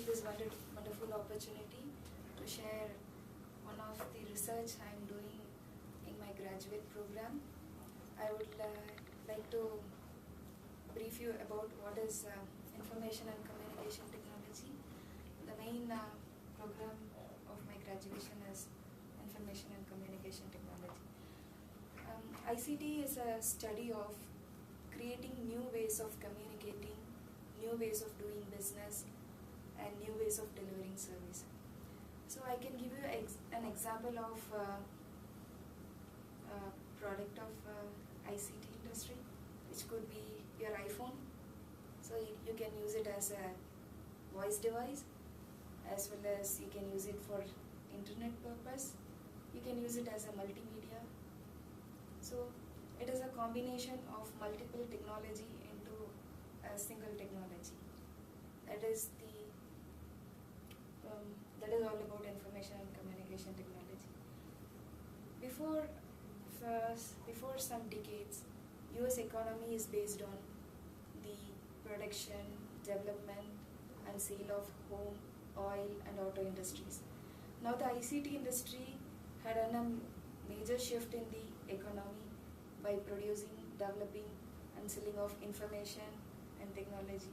take this wonderful opportunity to share one of the research I am doing in my graduate program. I would like to brief you about what is information and communication technology. The main program of my graduation is information and communication technology. ICT is a study of creating new ways of communicating, new ways of doing business, and new ways of delivering service. So I can give you an example of a product of ICT industry, which could be your iPhone. So you can use it as a voice device, as well as you can use it for internet purpose. You can use it as a multimedia. So it is a combination of multiple technology into a single technology. That is all about information and communication technology. Before some decades, US economy is based on the production, development and sale of home, oil and auto industries. Now the ICT industry had done a major shift in the economy by producing, developing and selling of information and technology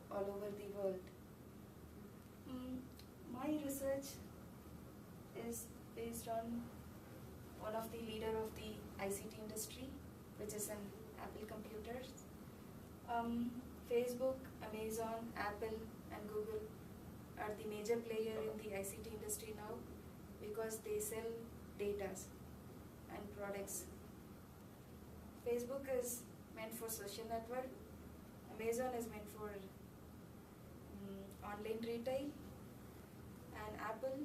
all over the world. My research is based on one of the leader of the ICT industry, which is an Apple computers. Facebook, Amazon, Apple and Google are the major player in the ICT industry now because they sell data and products. Facebook is meant for social network, Amazon is meant for online retail, and Apple,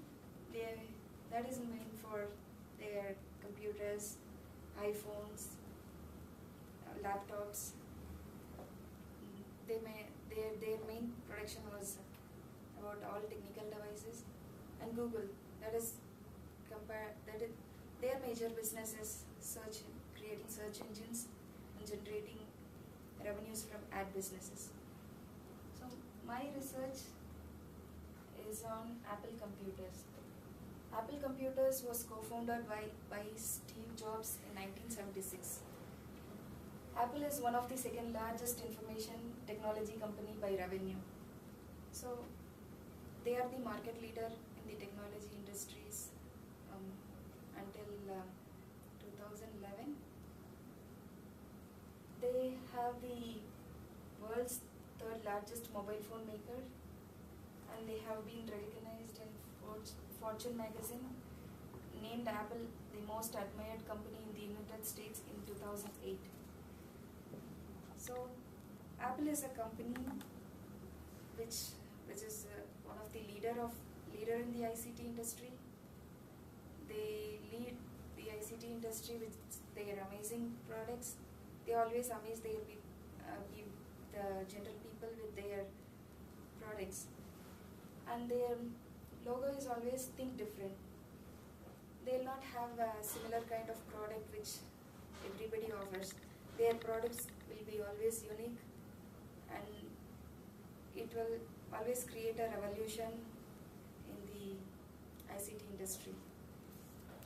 that is meant for their computers, iPhones, laptops. Their main production was about all technical devices, and Google, their major business is creating search engines and generating revenues from ad businesses. So my research is on Apple computers. Apple computers was co-founded by Steve Jobs in 1976. Apple is one of the second largest information technology company by revenue. So they are the market leader in the technology industries until 2011. They have the world's third largest mobile phone maker, and they have been recognized in Fortune magazine, named Apple the most admired company in the United States in 2008. So Apple is a company which is one of the leader in the ICT industry. They lead the ICT industry with their amazing products. They always amaze the general people with their products, and their logo is always think different. They will not have a similar kind of product which everybody offers. Their products will be always unique, and it will always create a revolution in the ICT industry.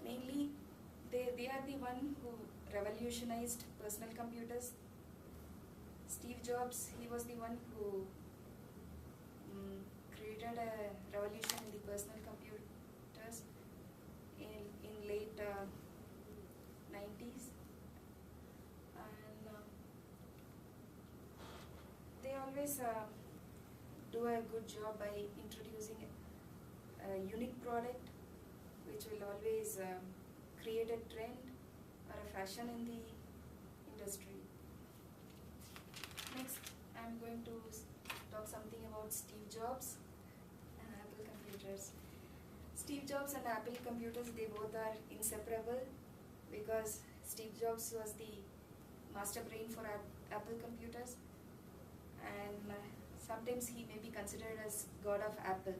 Mainly, they are the one who revolutionized personal computers. Steve Jobs, he was the one who created a revolution in the personal computers in late 90s, and they always do a good job by introducing a unique product which will always create a trend or a fashion in the industry. Next, I am going to talk something about Steve Jobs and Apple computers. Steve Jobs and Apple computers, they both are inseparable because Steve Jobs was the master brain for Apple computers, and sometimes he may be considered as God of Apple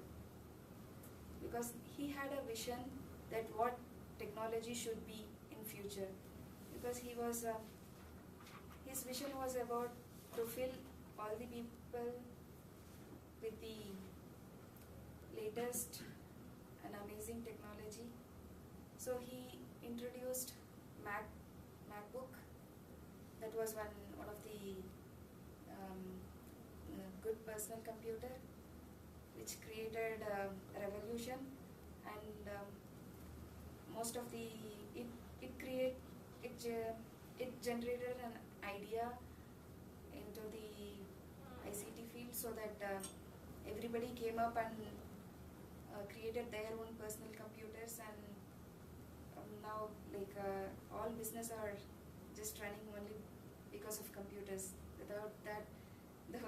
because he had a vision that what technology should be in future, because his vision was about to fill all the people with the latest and amazing technology. So he introduced MacBook. That was one of the good personal computer, which created a revolution, and most of the it generated an idea into the ICT field, so that everybody came up and created their own personal computers, and now all business are just running only because of computers. Without that, the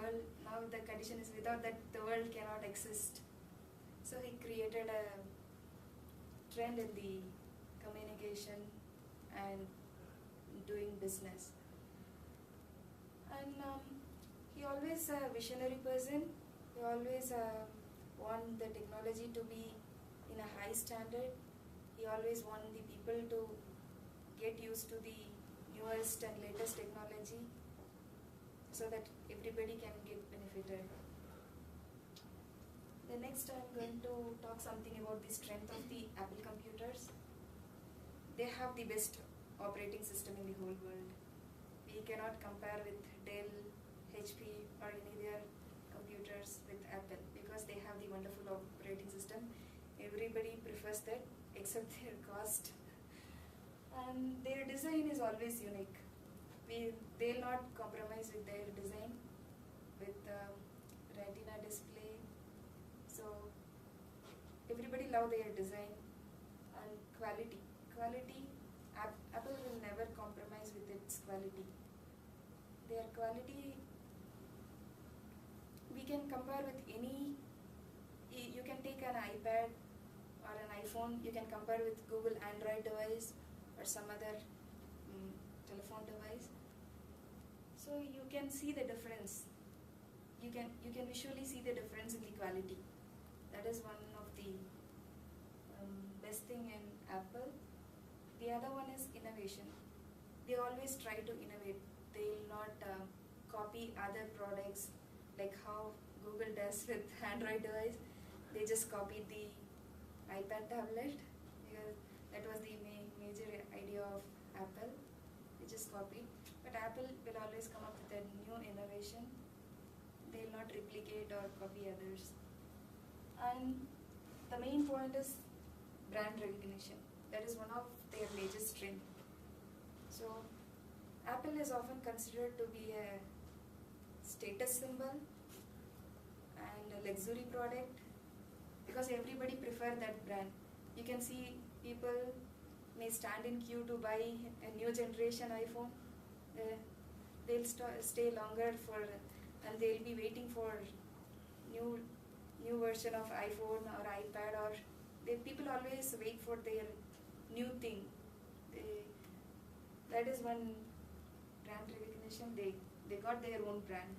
condition is, without that the world cannot exist. So he created a trend in the communication and doing business. And he always a visionary person. He always want the technology to be in a high standard. He always want the people to get used to the newest and latest technology, so that everybody can get benefited. The next I'm going to talk something about the strength of the Apple computers. They have the best operating system in the whole world. We cannot compare with Dell, HP or any other computers with Apple, because they have the wonderful operating system. Everybody prefers that except their cost. And their design is always unique. They'll not compromise with their design, with retina display. So everybody love their design. And quality. Apple will never compromise with its quality. Their quality, we can compare with any. You can take an iPad or an iPhone. You can compare with Google Android device or some other telephone device. So you can see the difference. You can visually see the difference in the quality. That is one of the best thing in Apple. The other one is innovation. They always try to innovate. They will not copy other products like how Google does with Android device. They just copied the iPad tablet, because that was the major idea of Apple. They just copied. But Apple will always come up with a new innovation. They will not replicate or copy others. And the main point is brand recognition. That is one of their major strength. So Apple is often considered to be a status symbol and a luxury product, because everybody prefer that brand. You can see people may stand in queue to buy a new generation iPhone. They'll stay longer and they'll be waiting for new version of iPhone or iPad, or people always wait for their new thing. That is one brand recognition. They got their own brand.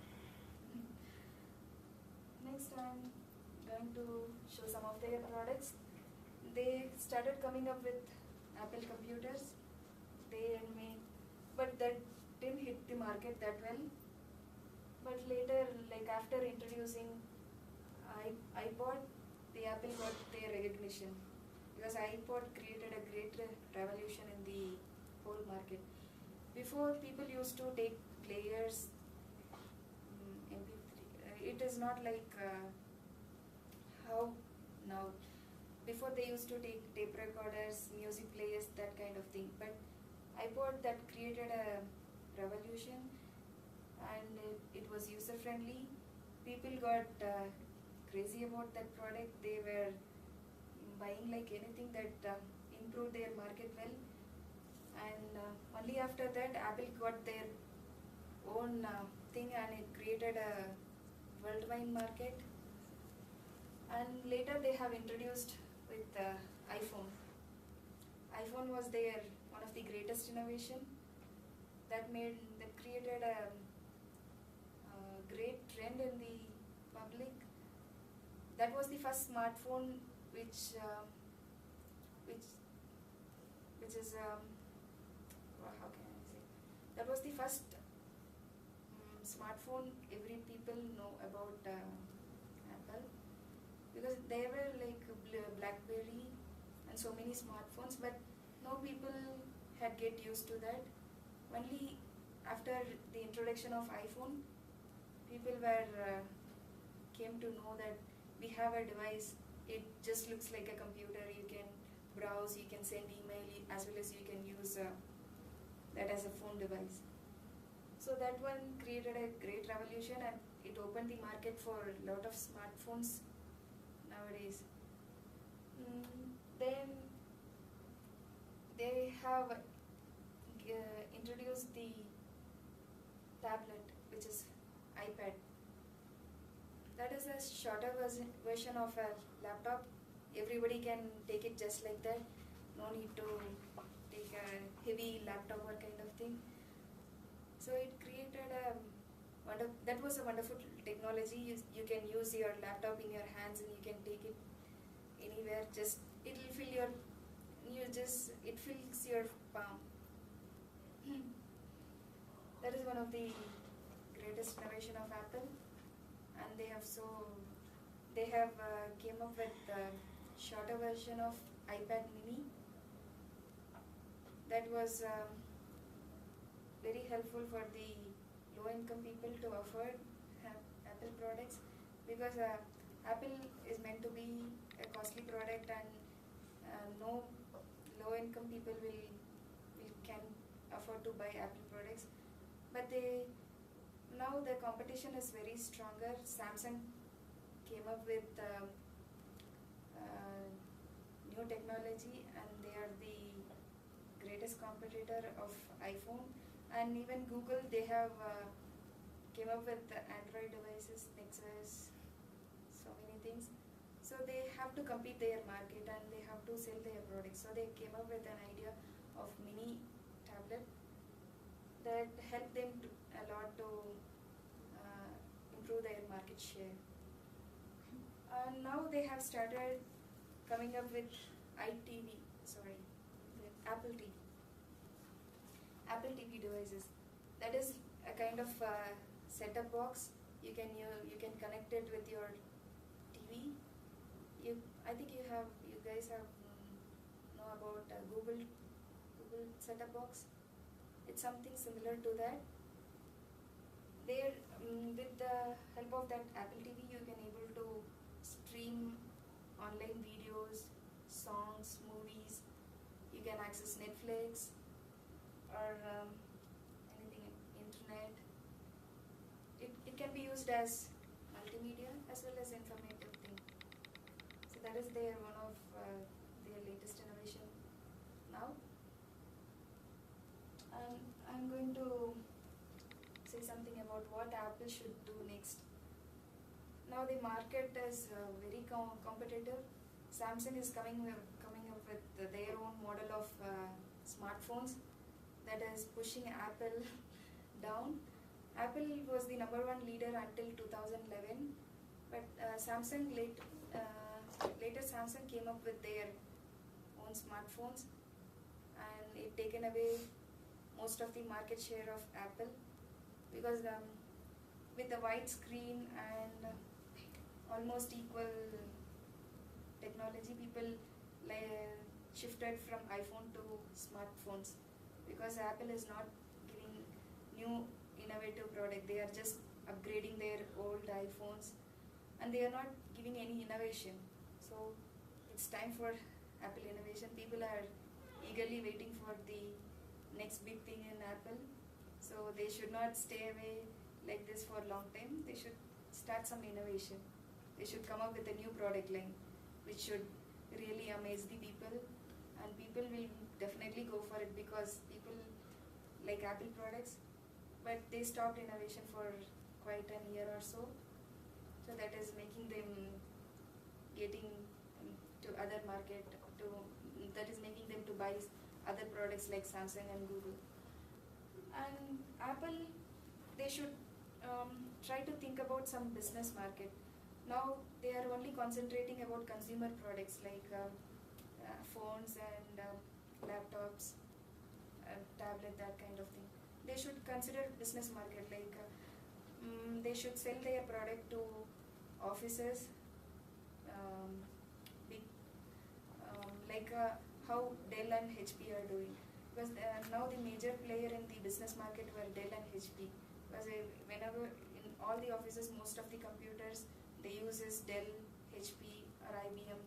Next, I'm going to show some of their products. They started coming up with Apple computers. But that didn't hit the market that well. But later, after introducing iPod, the Apple got their recognition, because iPod created a great revolution in the whole market. Before, people used to take players, MP3. It is not like how now. Before, they used to take tape recorders, music players, that kind of thing. But iPod, that created a revolution, and it was user friendly. People got crazy about that product. They were buying like anything that improved their market well. And only after that, Apple got their own thing, and it created a worldwide market. And later they have introduced with iPhone. iPhone was one of the greatest innovation that created a great trend in the public. That was the first smartphone which is how can I say? That was the first smartphone every people know about Apple, because there were like BlackBerry and so many smartphones, but no people had get used to that. Only after the introduction of iPhone, people were came to know that we have a device. It just looks like a computer. You can browse, you can send email, as well as you can use that as a phone device. So that one created a great revolution, and it opened the market for a lot of smartphones nowadays. Then they have introduced the tablet, which is iPad. That is a shorter version of a laptop. Everybody can take it just like that. No need to take a heavy laptop or kind of thing. So it created that was a wonderful technology. You can use your laptop in your hands and you can take it anywhere. Just it will fill your it fills your palm. That is one of the greatest innovation of Apple, and they have came up with a shorter version of iPad Mini. That was very helpful for the low-income people to afford Apple products, because Apple is meant to be a costly product, and no low-income people can afford to buy Apple products. But now the competition is very stronger. Samsung came up with new technology, and they are the greatest competitor of iPhone. And even Google, they have came up with Android devices, Nexus, so many things. So they have to compete their market and they have to sell their products. So they came up with an idea of mini tablet that helped them a lot to improve their market share. And now they have started coming up with Apple TV. Apple TV devices. That is a kind of setup box. You can connect it with your TV. I think you guys have know about Google setup box. It's something similar to that. There, with the help of that Apple TV, you can able to stream online videos, songs, movies. You can access Netflix or anything, internet. It can be used as multimedia as well as informative thing. So that is one of their latest innovation now. And I'm going to say something about what Apple should do next. Now the market is very competitive. Samsung is coming up with their own model of smartphones that is pushing Apple down. Apple was the #1 leader until 2011, but later Samsung came up with their own smartphones, and it taken away most of the market share of Apple, because with the wide screen and almost equal technology, people shifted from iPhone to smartphones, because Apple is not giving new innovative product. They are just upgrading their old iPhones, and they are not giving any innovation. So it's time for Apple innovation. People are eagerly waiting for the next big thing in Apple. So they should not stay away like this for a long time. They should start some innovation. They should come up with a new product line which should really amaze the people, and people will definitely go for it because people like Apple products, but they stopped innovation for quite a year or so. So that is making them getting to other market, that is making them to buy other products like Samsung and Google. And Apple, they should try to think about some business market. Now they are only concentrating about consumer products like phones and laptops, tablet, that kind of thing. They should consider business market, like they should sell their product to offices, big, like how Dell and HP are doing. Because now the major player in the business market were Dell and HP. Because whenever in all the offices, most of the computers they use is Dell, HP or IBM.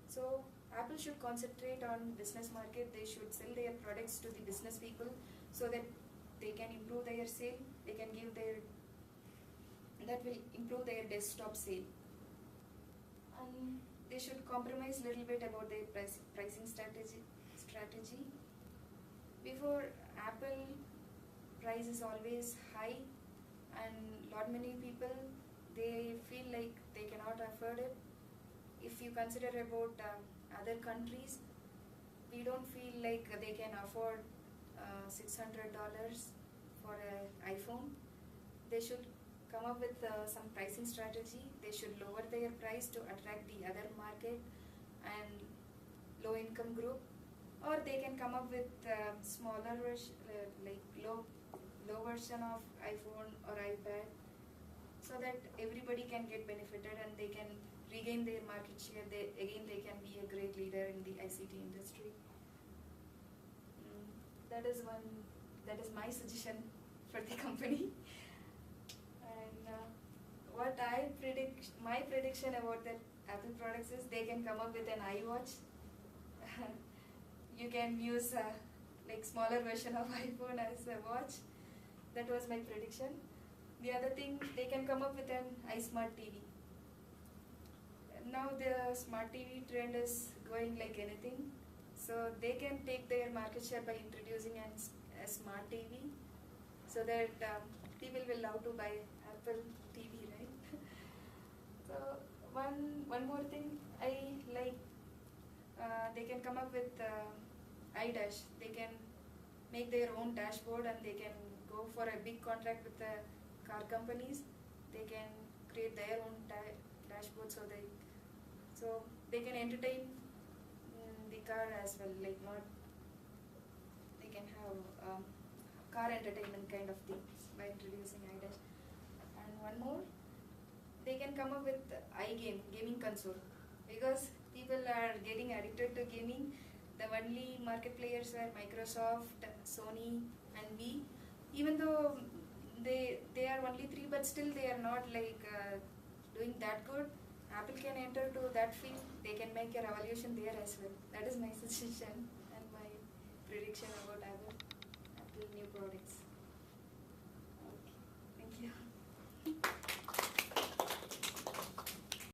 So Apple should concentrate on business market. They should sell their products to the business people so that they can improve their sale. They can give their, that will improve their desktop sale. And they should compromise little bit about their pricing strategy. Before Apple price is always high, and lot many people they feel like they cannot afford it. If you consider about other countries, we don't feel like they can afford $600 for an iPhone. They should come up with some pricing strategy. They should lower their price to attract the other market and low income group, or they can come up with smaller version, like low version of iPhone or iPad, so that everybody can get benefited and they can regain their market share. They can be a great leader in the ICT industry. That is my suggestion for the company. And what my prediction about the Apple products is they can come up with an iWatch. You can use like smaller version of iPhone as a watch. That was my prediction. The other thing, they can come up with an iSmart TV. Now the smart TV trend is going like anything, so they can take their market share by introducing a smart TV, so that people will love to buy Apple TV, right? So one more thing I like, they can come up with iDash. They can make their own dashboard and they can go for a big contract with the car companies. They can create their own dashboard so they can entertain the car as well, like not, they can have car entertainment kind of things by introducing iDash. And one more, they can come up with gaming console, because people are getting addicted to gaming. The only market players were Microsoft, Sony and Wii. Even though they are only three, but still they are not like doing that good. Apple can enter to that field. They can make a revolution there as well. That is my suggestion and my prediction about Apple new products.